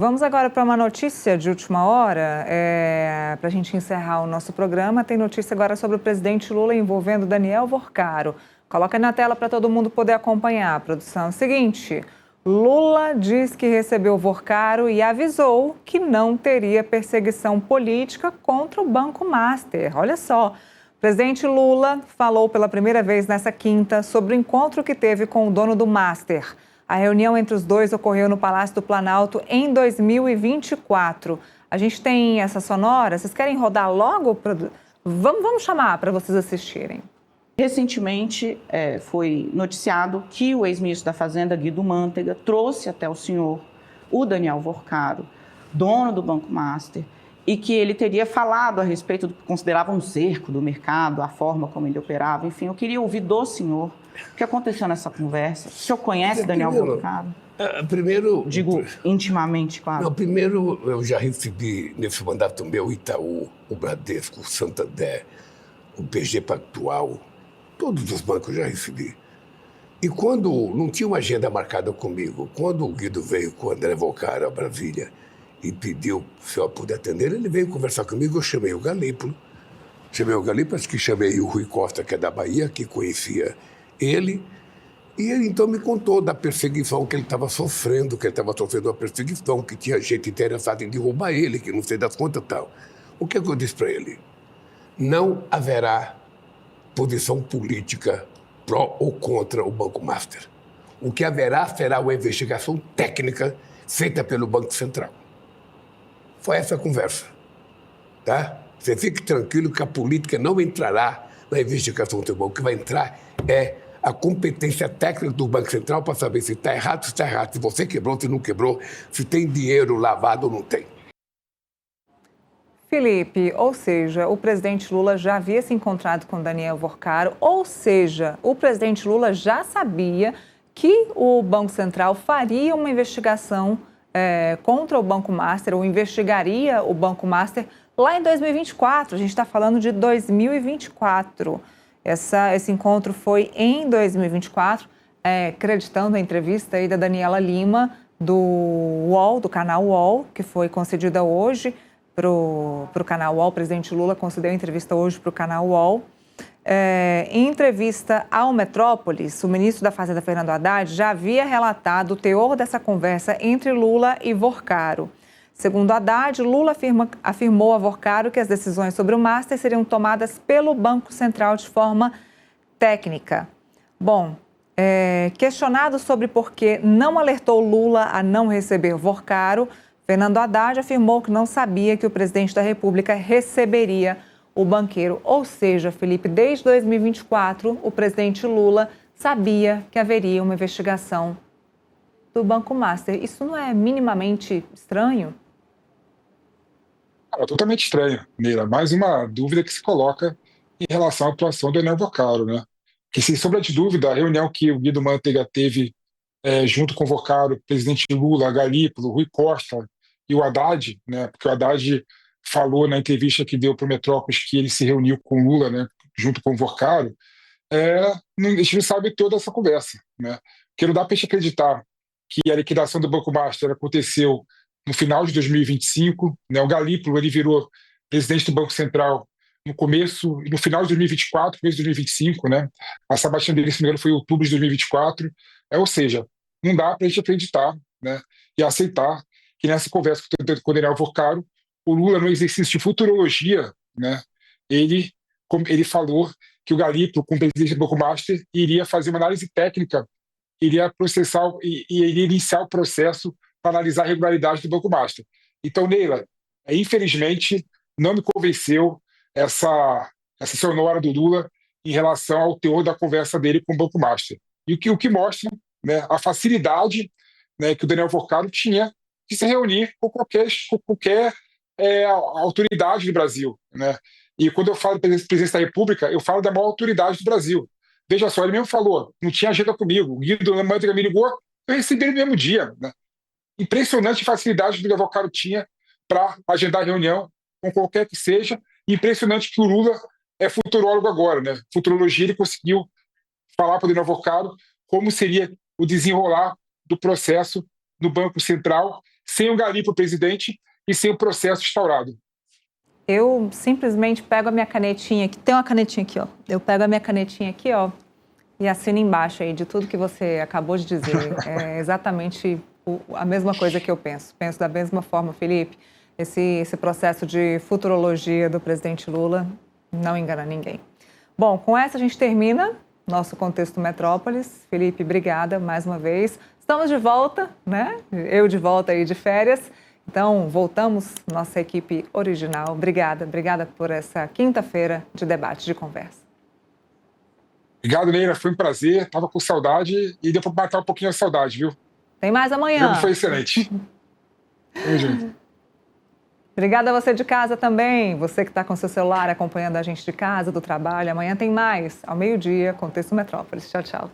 Vamos agora para uma notícia de última hora, para a gente encerrar o nosso programa. Tem notícia agora sobre o presidente Lula envolvendo Daniel Vorcaro. Coloca na tela para todo mundo poder acompanhar. A produção é o seguinte: Lula diz que recebeu Vorcaro e avisou que não teria perseguição política contra o Banco Master. Olha só, o presidente Lula falou pela primeira vez nessa quinta sobre o encontro que teve com o dono do Master. A reunião entre os dois ocorreu no Palácio do Planalto em 2024. A gente tem essa sonora. Vocês querem rodar logo? Vamos chamar para vocês assistirem. Recentemente foi noticiado que o ex-ministro da Fazenda, Guido Mantega, trouxe até o senhor o Daniel Vorcaro, dono do Banco Master, e que ele teria falado a respeito do que considerava um cerco do mercado, a forma como ele operava. Enfim, eu queria ouvir do senhor o que aconteceu nessa conversa. O senhor conhece Daniel Vorcaro? Primeiro... Digo, intimamente, claro. Não, primeiro, eu já recebi, nesse mandato meu, o Itaú, o Bradesco, o Santander, o BG Pactual, todos os bancos eu já recebi. E quando não tinha uma agenda marcada comigo, quando o Guido veio com o André Vorcaro a Brasília e pediu se eu puder atender, ele veio conversar comigo, eu chamei o Galípolo, acho que chamei o Rui Costa, que é da Bahia, que conhecia ele, e ele então me contou da perseguição que ele estava sofrendo, uma perseguição, que tinha gente interessada em derrubar ele, que não sei das contas e tal. O que é que eu disse para ele? Não haverá posição política pró ou contra o Banco Master. O que haverá será uma investigação técnica feita pelo Banco Central. Foi essa a conversa, tá? Você fique tranquilo que a política não entrará na investigação do banco. O que vai entrar é a competência técnica do Banco Central para saber se está errado, se você quebrou, se não quebrou, se tem dinheiro lavado ou não tem. Felipe, ou seja, o presidente Lula já havia se encontrado com Daniel Vorcaro, ou seja, o presidente Lula já sabia que o Banco Central faria uma investigação contra o Banco Master, ou investigaria o Banco Master lá em 2024. A gente está falando de 2024. Esse encontro foi em 2024, acreditando a entrevista aí da Daniela Lima, do UOL, do canal UOL, que foi concedida hoje para o canal UOL. O presidente Lula concedeu a entrevista hoje para o canal UOL. Em entrevista ao Metrópolis, o ministro da Fazenda, Fernando Haddad, já havia relatado o teor dessa conversa entre Lula e Vorcaro. Segundo Haddad, Lula afirmou a Vorcaro que as decisões sobre o Master seriam tomadas pelo Banco Central de forma técnica. Bom, questionado sobre por que não alertou Lula a não receber Vorcaro, Fernando Haddad afirmou que não sabia que o presidente da República receberia o banqueiro. Ou seja, Felipe, desde 2024, o presidente Lula sabia que haveria uma investigação do Banco Master. Isso não é minimamente estranho? Totalmente estranho, Neila. Mais uma dúvida que se coloca em relação à atuação do Daniel Vorcaro, né? Que, sem sombra de dúvida, a reunião que o Guido Mantega teve junto com o Vorcaro, o presidente Lula, Galípolo, Rui Costa e o Haddad, né? Porque o Haddad falou na entrevista que deu para o Metrópolis que ele se reuniu com o Lula, né? Junto com o Vorcaro. A gente não sabe toda essa conversa, né? Porque não dá para a gente acreditar que a liquidação do Banco Master aconteceu no final de 2025, né? O Galípolo ele virou presidente do Banco Central no final de 2024, começo de 2025, né? A sabatina dele, se não me engano, foi em outubro de 2024. Ou seja, não dá para a gente acreditar, né? E aceitar que nessa conversa com o Daniel Vorcaro, o Lula, no exercício de futurologia, né? Ele falou que o Galípolo, como presidente do Banco Master, iria fazer uma análise técnica, iria processar e iria iniciar o processo para analisar a regularidade do Banco Master. Então, Neila, infelizmente, não me convenceu essa sonora do Lula em relação ao teor da conversa dele com o Banco Master. E o que mostra, né, a facilidade, né, que o Daniel Vorcaro tinha de se reunir com qualquer autoridade do Brasil, né? E quando eu falo de presidência da República, eu falo da maior autoridade do Brasil. Veja só, ele mesmo falou, não tinha agenda comigo, o Guido Mantega me ligou, eu recebi ele no mesmo dia, né? Impressionante facilidade que o Daniel Vorcaro tinha para agendar reunião com qualquer que seja. Impressionante que o Lula é futurólogo agora, né? Futurologia, ele conseguiu falar para o Daniel Vorcaro como seria o desenrolar do processo no Banco Central sem um garimpo para o presidente e sem o processo instaurado. Eu simplesmente pego a minha canetinha, que tem uma canetinha aqui, ó. Eu pego a minha canetinha aqui, ó, e assino embaixo aí de tudo que você acabou de dizer. É exatamente a mesma coisa que eu penso. Penso da mesma forma, Felipe. Esse processo de futurologia do presidente Lula não engana ninguém. Bom, com essa a gente termina nosso Contexto Metrópolis. Felipe, obrigada mais uma vez. Estamos de volta, né? Eu de volta aí de férias. Então, voltamos, nossa equipe original. Obrigada por essa quinta-feira de debate, de conversa. Obrigado, Neira, foi um prazer. Estava com saudade e deu para matar um pouquinho a saudade, viu? Tem mais O amanhã. jogo foi excelente. Tamo junto. Obrigada a você de casa também, você que está com seu celular acompanhando a gente de casa, do trabalho. Amanhã tem mais, ao meio-dia, Contexto Metrópolis. Tchau, tchau.